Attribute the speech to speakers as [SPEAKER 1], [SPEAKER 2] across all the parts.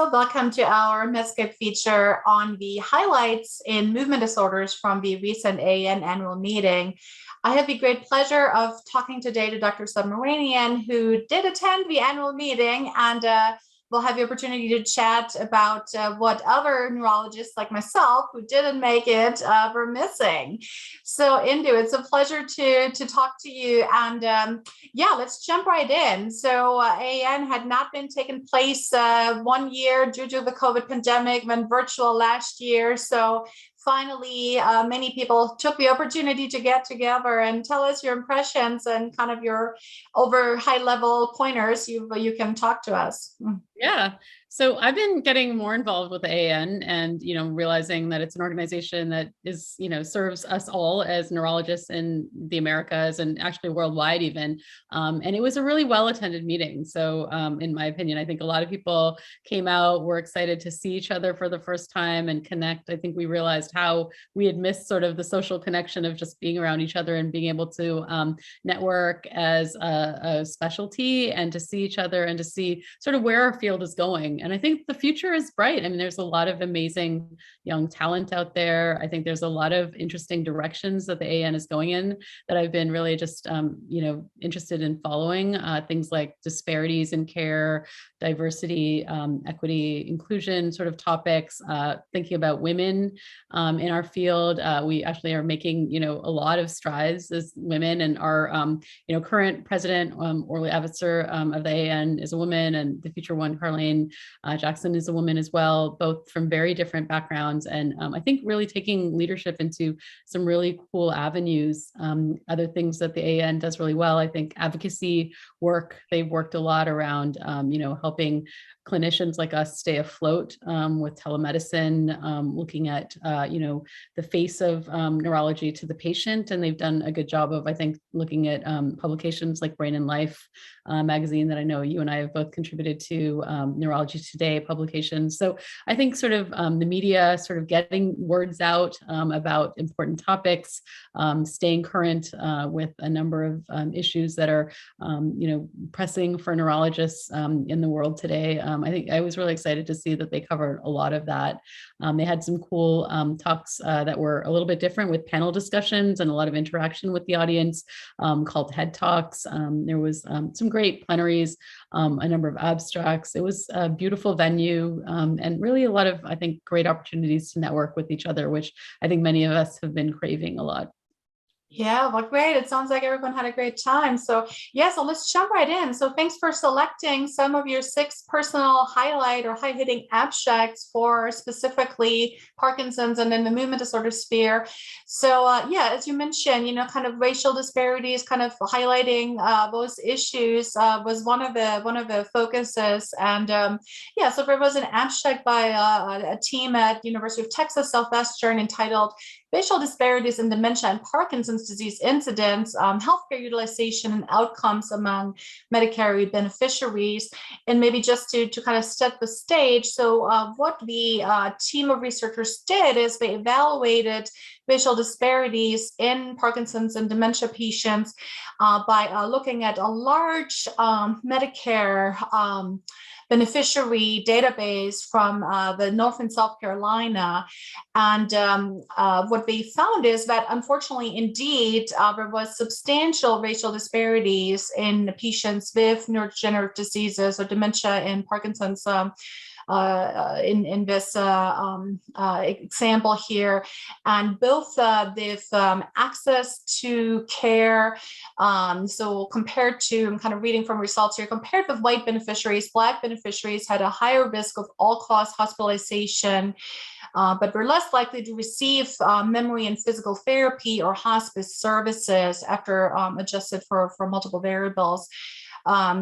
[SPEAKER 1] Hello, welcome to our Medscape feature on the highlights in movement disorders from the recent AAN annual meeting. I have the great pleasure of talking today to Dr. Subramanian, who did attend the annual meeting, and we'll have the opportunity to chat about what other neurologists like myself who didn't make it were missing. So Indu, it's a pleasure to talk to you, and yeah, let's jump right in. So AAN had not been taking place 1 year due to the COVID pandemic, went virtual last year. So finally, many people took the opportunity to get together and tell us your impressions and kind of your over high level pointers. You can talk to us.
[SPEAKER 2] Yeah. So I've been getting more involved with AAN and, realizing that it's an organization that is, serves us all as neurologists in the Americas and actually worldwide even. And it was a really well-attended meeting. So in my opinion, I think a lot of people came out, were excited to see each other for the first time and connect. I think we realized how we had missed sort of the social connection of just being around each other and being able to network as a specialty and to see each other and to see sort of where our field is going. And I think the future is bright. I mean, there's a lot of amazing young talent out there. I think there's a lot of interesting directions that the AAN is going in that I've been really just, interested in following. Things like disparities in care, diversity, equity, inclusion sort of topics, thinking about women in our field. We actually are making, a lot of strides as women, and our, current president, Orly Avitzer of the AAN is a woman, and the future one, Carlene Jackson, is a woman as well, both from very different backgrounds. And I think really taking leadership into some really cool avenues. Other things that the AAN does really well, I think advocacy work, they've worked a lot around, helping clinicians like us stay afloat with telemedicine, looking at, the face of neurology to the patient. And they've done a good job of, I think, looking at publications like Brain and Life magazine that I know you and I have both contributed to, Neurology Today publications. So I think sort of the media sort of getting words out about important topics, staying current with a number of issues that are, pressing for neurologists in the world today. I think I was really excited to see that they covered a lot of that. They had some cool talks that were a little bit different with panel discussions and a lot of interaction with the audience called Head Talks. There was some great plenaries, a number of abstracts. It was a beautiful venue and really a lot of, I think, great opportunities to network with each other, which I think many of us have been craving a lot.
[SPEAKER 1] Yeah, well, great. It sounds like everyone had a great time. So yeah, so let's jump right in. So thanks for selecting some of your 6 personal highlight or high-hitting abstracts for specifically Parkinson's and in the movement disorder sphere. So yeah, as you mentioned, kind of racial disparities, kind of highlighting those issues was one of the focuses. And yeah, so there was an abstract by a team at University of Texas Southwestern entitled Racial Disparities in Dementia and Parkinson's Disease Incidence, Healthcare Utilization and Outcomes Among Medicare Beneficiaries. And maybe just to kind of set the stage, so what the team of researchers did is they evaluated racial disparities in Parkinson's and dementia patients by looking at a large Medicare beneficiary database from the North and South Carolina. And what they found is that, unfortunately, indeed, there was substantial racial disparities in patients with neurodegenerative diseases or dementia and Parkinson's in this example here, and both with access to care. So compared to, I'm kind of reading from results here, compared with white beneficiaries, Black beneficiaries had a higher risk of all-cause hospitalization, but were less likely to receive memory and physical therapy or hospice services after adjusted for multiple variables.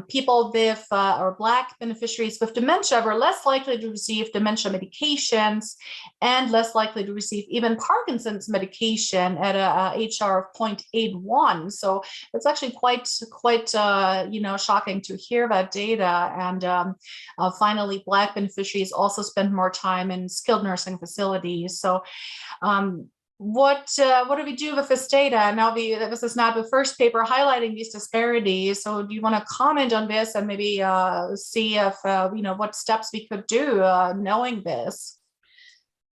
[SPEAKER 1] People with or Black beneficiaries with dementia were less likely to receive dementia medications and less likely to receive even Parkinson's medication at a HR of 0.81. So it's actually quite shocking to hear that data. And finally, Black beneficiaries also spend more time in skilled nursing facilities. So what do we do with this data? Now, this is not the first paper highlighting these disparities. So, do you want to comment on this and maybe see if what steps we could do knowing this?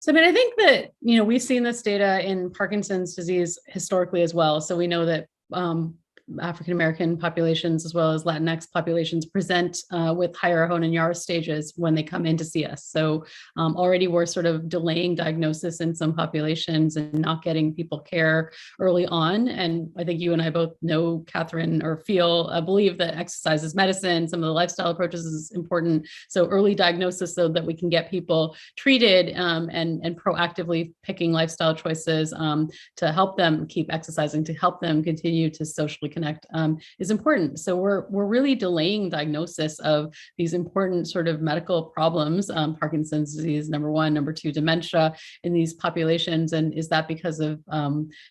[SPEAKER 2] So, I mean, I think that, we've seen this data in Parkinson's disease historically as well. So we know that African-American populations, as well as Latinx populations, present with higher Hoehn and Yahr stages when they come in to see us. So already we're sort of delaying diagnosis in some populations and not getting people care early on. And I think you and I both know, Catherine, or believe that exercise is medicine. Some of the lifestyle approaches is important. So early diagnosis so that we can get people treated and proactively picking lifestyle choices to help them keep exercising, to help them continue to socially connect is important. So we're really delaying diagnosis of these important sort of medical problems, Parkinson's disease, number one, number two, dementia in these populations. And is that because of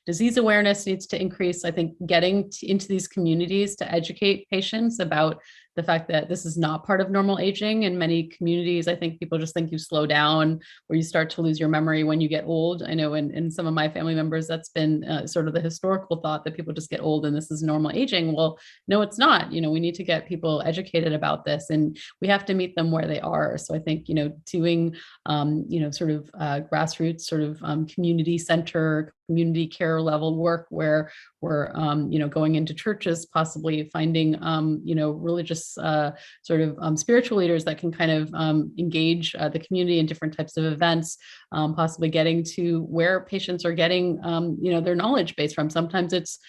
[SPEAKER 2] disease awareness needs to increase? I think getting into these communities to educate patients about the fact that this is not part of normal aging. In many communities, I think people just think you slow down or you start to lose your memory when you get old. I know in some of my family members, that's been sort of the historical thought that people just get old and this is normal aging. Well, no, it's not. We need to get people educated about this and we have to meet them where they are. So I think, doing, sort of grassroots sort of community center, community care level work where we're, going into churches, possibly finding, religious sort of spiritual leaders that can kind of engage the community in different types of events, possibly getting to where patients are getting, their knowledge base from. Sometimes it's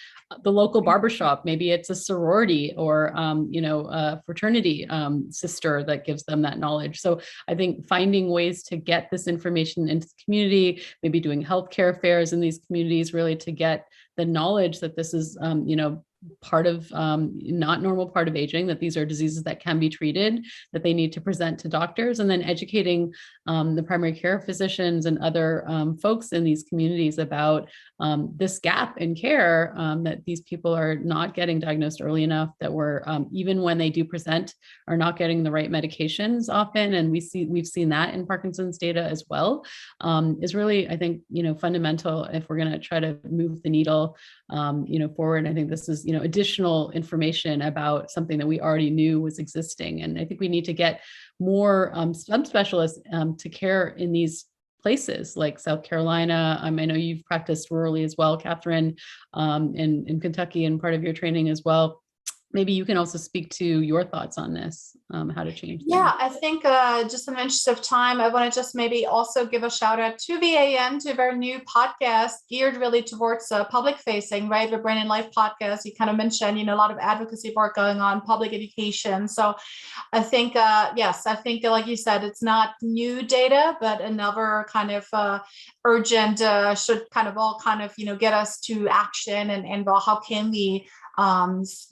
[SPEAKER 2] the local barbershop, maybe it's a sorority or, a fraternity sister that gives them that knowledge. So I think finding ways to get this information into the community, maybe doing healthcare fairs in these communities, really to get the knowledge that this is, part of not normal part of aging, that these are diseases that can be treated, that they need to present to doctors, and then educating the primary care physicians and other folks in these communities about this gap in care, that these people are not getting diagnosed early enough, that we're even when they do present are not getting the right medications often. And we've seen that in Parkinson's data as well, is really, I think, fundamental if we're going to try to move the needle forward. I think this is, additional information about something that we already knew was existing. And I think we need to get more subspecialists to care in these places like South Carolina. I know you've practiced rurally as well, Catherine, in Kentucky and part of your training as well. Maybe you can also speak to your thoughts on this, how to change things.
[SPEAKER 1] Yeah, I think just in the interest of time, I want to just maybe also give a shout out to VAN, to their new podcast geared really towards public facing, right? The Brain and Life podcast. You kind of mentioned, a lot of advocacy work going on, public education. So I think, yes, I think like you said, it's not new data, but another kind of urgent should kind of all kind of, get us to action and well, how can we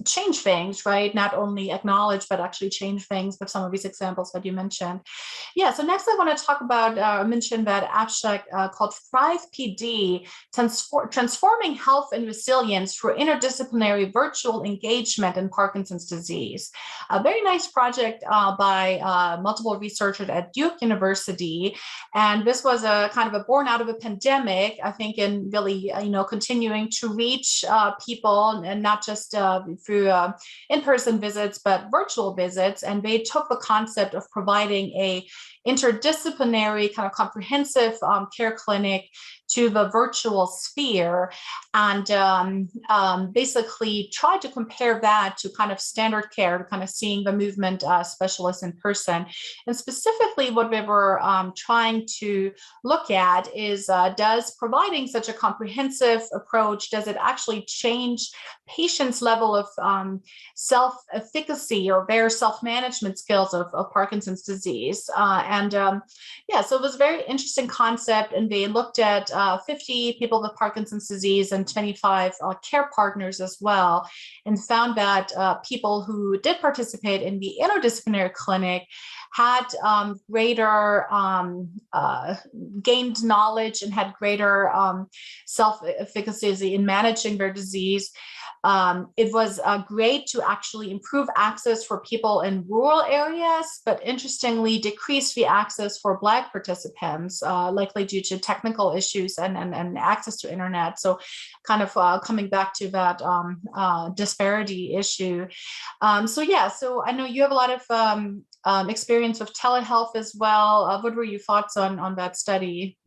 [SPEAKER 1] change things, right? Not only acknowledge, but actually change things with some of these examples that you mentioned. Yeah, so next I want to talk about, mention that abstract called Thrive PD, Transforming Health and Resilience Through Interdisciplinary Virtual Engagement in Parkinson's Disease. A very nice project by multiple researchers at Duke University. And this was a kind of a born out of a pandemic, I think, in really, continuing to reach people and not just through in-person visits, but virtual visits. And they took the concept of providing a interdisciplinary kind of comprehensive care clinic to the virtual sphere and basically tried to compare that to kind of standard care, to kind of seeing the movement specialists in person. And specifically what we were trying to look at is, does providing such a comprehensive approach, does it actually change patients' level of self-efficacy or their self-management skills of Parkinson's disease? Yeah, so it was a very interesting concept, and they looked at 50 people with Parkinson's disease and 25 care partners as well, and found that people who did participate in the interdisciplinary clinic had greater gained knowledge and had greater self-efficacy in managing their disease. It was great to actually improve access for people in rural areas, but interestingly decreased the access for Black participants, likely due to technical issues and access to internet. So kind of coming back to that disparity issue. So I know you have a lot of experience with telehealth as well. What were your thoughts on that study?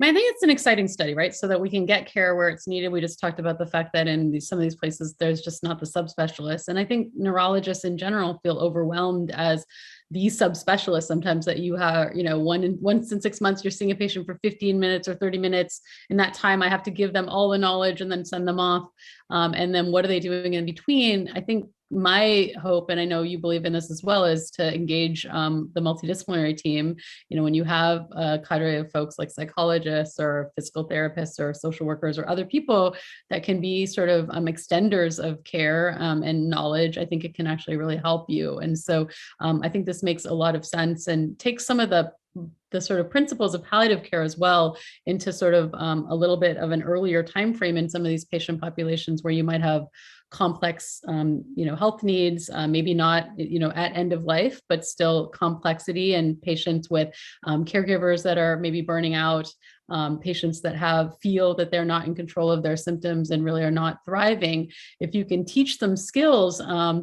[SPEAKER 2] I think it's an exciting study, right? So that we can get care where it's needed. We just talked about the fact that in some of these places, there's just not the subspecialists. And I think neurologists in general feel overwhelmed as the subspecialists sometimes, that you have, once in 6 months, you're seeing a patient for 15 minutes or 30 minutes. In that time, I have to give them all the knowledge and then send them off. And then what are they doing in between? I think my hope, and I know you believe in this as well, is to engage the multidisciplinary team. When you have a cadre of folks like psychologists or physical therapists or social workers or other people that can be sort of extenders of care and knowledge, I think it can actually really help you. And so I think this makes a lot of sense and takes some of the sort of principles of palliative care as well into sort of a little bit of an earlier time frame in some of these patient populations where you might have complex, health needs, maybe not, at end of life, but still complexity, and patients with caregivers that are maybe burning out, patients that feel that they're not in control of their symptoms and really are not thriving. If you can teach them skills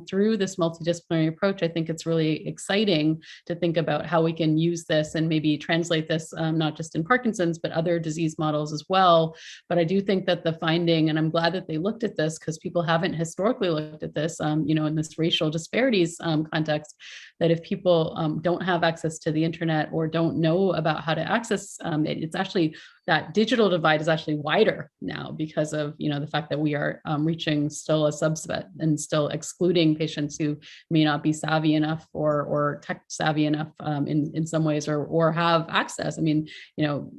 [SPEAKER 2] through this multidisciplinary approach, I think it's really exciting to think about how we can use this and maybe translate this not just in Parkinson's, but other disease models as well. But I do think that the finding, and I'm glad that they looked at this because people haven't historically looked at this, in this racial disparities context, that if people don't have access to the internet or don't know about how to access it, it's actually, that digital divide is actually wider now because of, the fact that we are reaching still a subset and still excluding patients who may not be savvy enough or tech savvy enough in some ways or have access. I mean,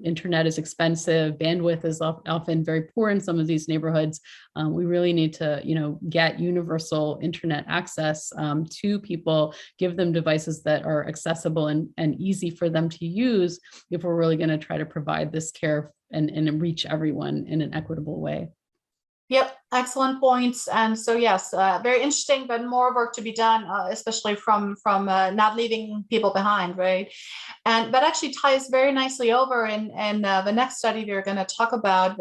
[SPEAKER 2] internet is expensive, bandwidth is often very poor in some of these neighborhoods. We really need to, get universal internet access to people, give them devices that are accessible and easy for them to use if we're really going to try to provide this care and reach everyone in an equitable way.
[SPEAKER 1] Yep, excellent points. And so, yes, very interesting, but more work to be done, especially from not leaving people behind, right? And that actually ties very nicely over in the next study we're going to talk about,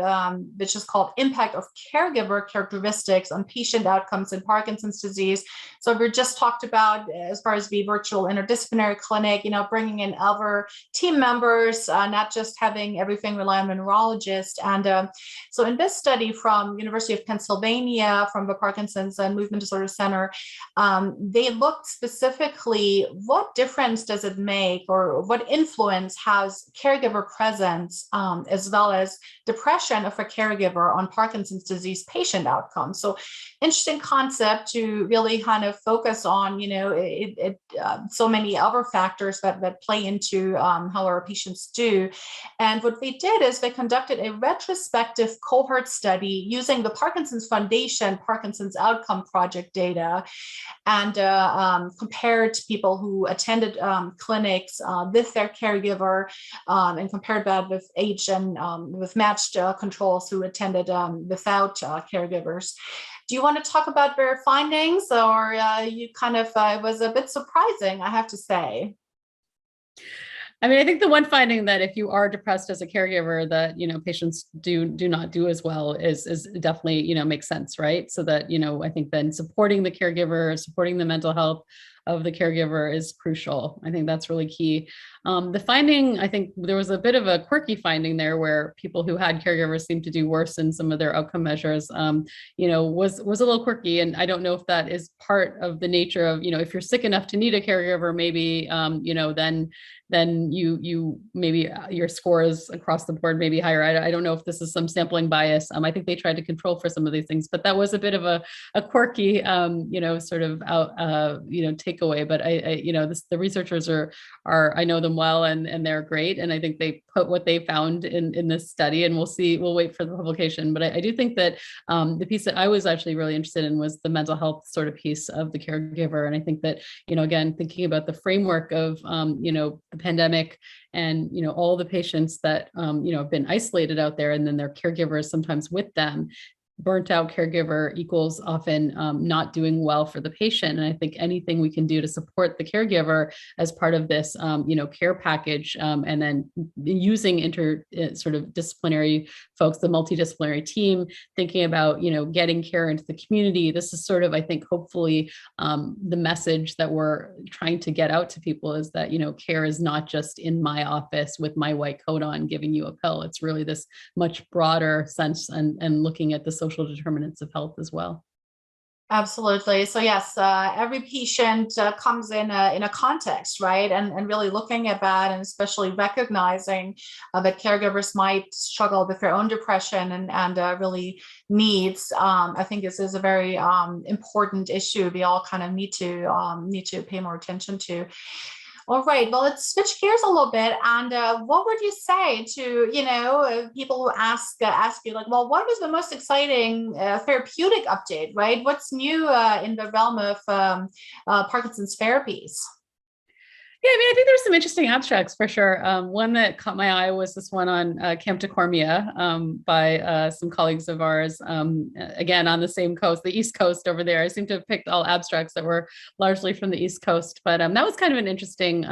[SPEAKER 1] which is called Impact of Caregiver Characteristics on Patient Outcomes in Parkinson's Disease. So we just talked about, as far as the virtual interdisciplinary clinic, bringing in other team members, not just having everything rely on a neurologist. And so in this study from University of Pennsylvania, from the Parkinson's and Movement Disorder Center, they looked specifically what difference does it make or what influence has caregiver presence as well as depression of a caregiver on Parkinson's disease patient outcomes. So interesting concept to really kind of focus on, so many other factors that play into how our patients do. And what they did is they conducted a retrospective cohort study using the Parkinson's Foundation Parkinson's Outcome Project data and compared people who attended clinics with their caregiver and compared that with age and with matched controls who attended without caregivers. Do you want to talk about their findings, or you kind of, it was a bit surprising, I have to say?
[SPEAKER 2] I mean, I think the one finding that if you are depressed as a caregiver, that, patients do not do as well is definitely, makes sense, right? So that, I think then supporting the caregiver, supporting the mental health of the caregiver is crucial. I think that's really key. The finding, I think there was a bit of a quirky finding there where people who had caregivers seemed to do worse in some of their outcome measures, was a little quirky. And I don't know if that is part of the nature of, if you're sick enough to need a caregiver, maybe, then and you maybe your scores across the board may be higher. I don't know if this is some sampling bias. I think they tried to control for some of these things, but that was a bit of a quirky, sort of takeaway. But the researchers are I know them well, and they're great. And I think they put what they found in this study, and we'll wait for the publication. But I do think that the piece that I was actually really interested in was the mental health sort of piece of the caregiver. And I think that, again, thinking about the framework of, the pandemic and, all the patients that, have been isolated out there, and then their caregivers sometimes with them. Burnt out caregiver equals often not doing well for the patient. And I think anything we can do to support the caregiver as part of this, care package, and then using sort of disciplinary folks, the multidisciplinary team, thinking about, getting care into the community. This is sort of, I think, hopefully the message that we're trying to get out to people is that, care is not just in my office with my white coat on giving you a pill. It's really this much broader sense and looking at the social determinants of health as well.
[SPEAKER 1] Absolutely. So yes, every patient comes in a context, right? And really looking at that, and especially recognizing that caregivers might struggle with their own depression and really needs. I think this is a very important issue we all kind of need to pay more attention to. All right. Well, let's switch gears a little bit. And what would you say to people who ask you like, well, what was the most exciting therapeutic update, right? What's new in the realm of Parkinson's therapies?
[SPEAKER 2] Yeah, I think there's some interesting abstracts for sure. One that caught my eye was this one on camptocormia by some colleagues of ours, again, on the same coast, the East Coast over there. I seem to have picked all abstracts that were largely from the East Coast, but that was kind of an interesting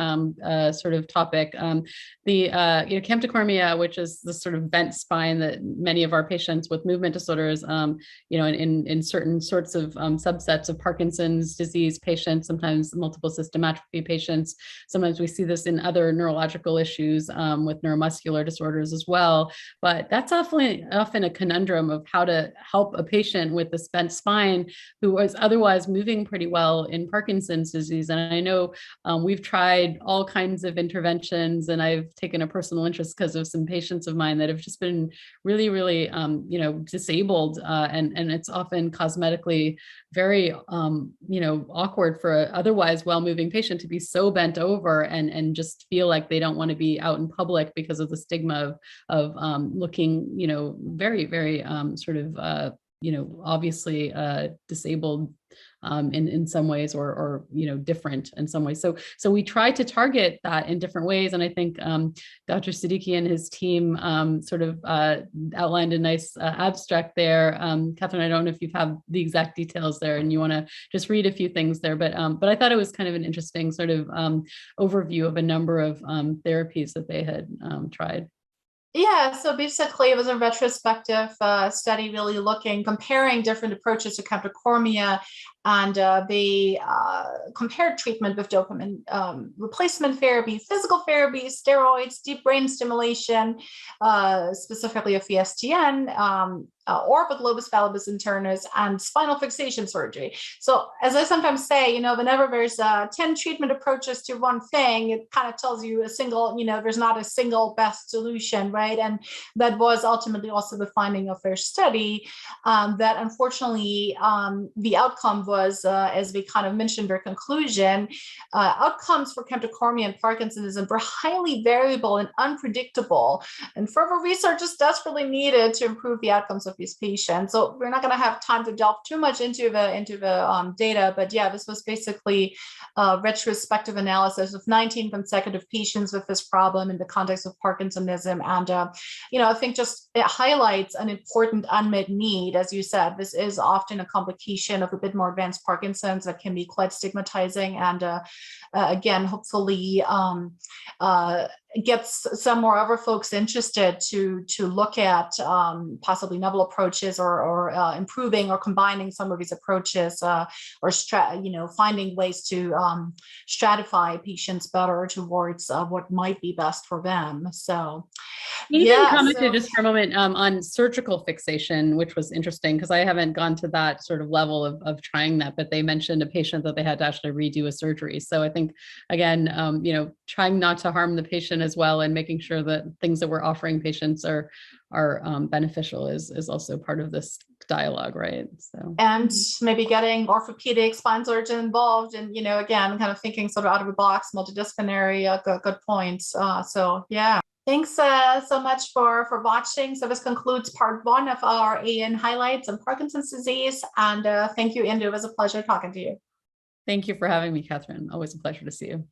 [SPEAKER 2] sort of topic. The camptocormia, which is the sort of bent spine that many of our patients with movement disorders, in certain sorts of subsets of Parkinson's disease patients, sometimes multiple system atrophy patients. Sometimes we see this in other neurological issues with neuromuscular disorders as well. But that's often a conundrum of how to help a patient with a bent spine who was otherwise moving pretty well in Parkinson's disease. And I know we've tried all kinds of interventions, and I've taken a personal interest because of some patients of mine that have just been really, really, disabled. And it's often cosmetically very, awkward for an otherwise well-moving patient to be so bent over and just feel like they don't want to be out in public because of the stigma of looking, very, very sort of, obviously disabled in some ways or different in some ways. So we try to target that in different ways. And I think Dr. Siddiqui and his team sort of outlined a nice abstract there. Catherine, I don't know if you have the exact details there and you want to just read a few things there, but I thought it was kind of an interesting sort of overview of a number of therapies that they had tried.
[SPEAKER 1] Yeah, so basically it was a retrospective study really comparing different approaches to camptocormia, and they compared treatment with dopamine replacement therapy, physical therapy, steroids, deep brain stimulation, specifically of VSTN, or with lobus valgus internus, and spinal fixation surgery. So as I sometimes say, whenever there's 10 treatment approaches to one thing, it kind of tells you there's not a single best solution, right? And that was ultimately also the finding of their study, that unfortunately the outcome was, as we kind of mentioned their conclusion, outcomes for camptocormia and Parkinsonism were highly variable and unpredictable, and further research is desperately needed to improve the outcomes of these patients. So we're not going to have time to delve too much into the data, but yeah, this was basically a retrospective analysis of 19 consecutive patients with this problem in the context of Parkinsonism, and I think just it highlights an important unmet need. As you said, this is often a complication of a bit more advanced Parkinson's that can be quite stigmatizing, and again, hopefully gets some more other folks interested to look at possibly novel approaches or improving or combining some of these approaches, or finding ways to stratify patients better towards what might be best for them. So
[SPEAKER 2] He even
[SPEAKER 1] yeah,
[SPEAKER 2] commented just for a moment on surgical fixation, which was interesting because I haven't gone to that sort of level of trying that, but they mentioned a patient that they had to actually redo a surgery. So I think, again, trying not to harm the patient as well and making sure that things that we're offering patients are beneficial is also part of this dialogue, right? So,
[SPEAKER 1] and maybe getting orthopedic spine surgeon involved, and again, kind of thinking sort of out of the box, multidisciplinary. Good points. So yeah. Thanks so much for watching. So this concludes part 1 of our AN highlights on Parkinson's disease. And thank you, Indu. It was a pleasure talking to you.
[SPEAKER 2] Thank you for having me, Catherine. Always a pleasure to see you.